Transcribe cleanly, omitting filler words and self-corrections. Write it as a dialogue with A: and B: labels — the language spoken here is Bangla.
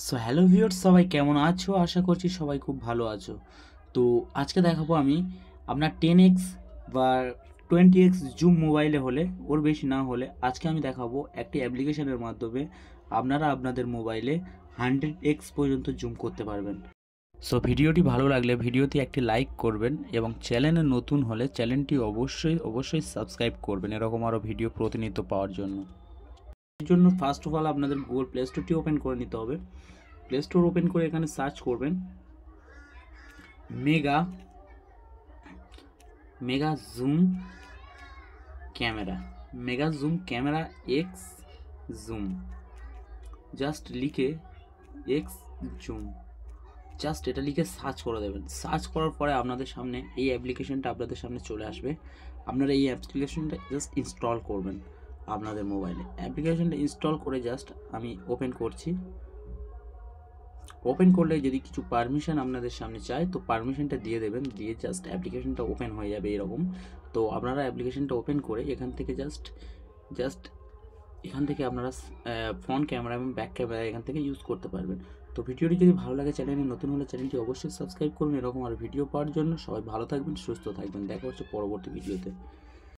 A: সো হ্যালো ভিউয়ার্স, সবাই কেমন আছো? আশা করছি সবাই খুব ভালো আছো। তো আজকে দেখাবো আমি আপনার 10x বা 20x জুম মোবাইলে হলে ওর বেশি না হলে আজকে আমি দেখাবো একটি অ্যাপ্লিকেশনের মাধ্যমে আপনারা আপনাদের মোবাইলে 100x পর্যন্ত জুম করতে পারবেন। সো ভিডিওটি ভালো লাগলে ভিডিওতে একটি লাইক করবেন এবং চ্যানেলে নতুন হলে চ্যানেলটি অবশ্যই সাবস্ক্রাইব করবেন এরকম আরও ভিডিও প্রতিনিয়ত পাওয়ার জন্য। এর জন্য ফার্স্ট অফ অল আপনাদের গুগল প্লে স্টোরটি ওপেন করে নিতে হবে। প্লে স্টোর ওপেন করে এখানে সার্চ করবেন mega mega zoom camera, mega zoom camera x zoom, just লিখে এক্স জুম, জাস্ট এটা লিখে সার্চ করে দেবেন। সার্চ করার পরে আপনাদের সামনে এই অ্যাপ্লিকেশনটা আপনাদের সামনে চলে আসবে। আপনারা এই অ্যাপ্লিকেশনটা জাস্ট ইনস্টল করবেন আপনাদের মোবাইলে। অ্যাপ্লিকেশনটা ইনস্টল করে জাস্ট আমি ওপেন করছি। ওপেন করলে যদি কিছু পারমিশন আপনাদের সামনে চায় তো পারমিশনটা দিয়ে দেবেন, দিয়ে জাস্ট অ্যাপ্লিকেশনটা ওপেন হয়ে যাবে এরকম। তো আপনারা অ্যাপ্লিকেশনটা ওপেন করে এখান থেকে জাস্ট এখান থেকে আপনারা ফ্রন্ট ক্যামেরা এবং ব্যাক ক্যামেরা এখান থেকে ইউজ করতে পারবেন। তো ভিডিওটি যদি ভালো লাগে, চ্যানেলে নতুন হলে চ্যানেলটি অবশ্যই সাবস্ক্রাইব করুন এরকম আর ভিডিও পাওয়ার জন্য। সবাই ভালো থাকবেন, সুস্থ থাকবেন, দেখা হচ্ছে পরবর্তী ভিডিওতে।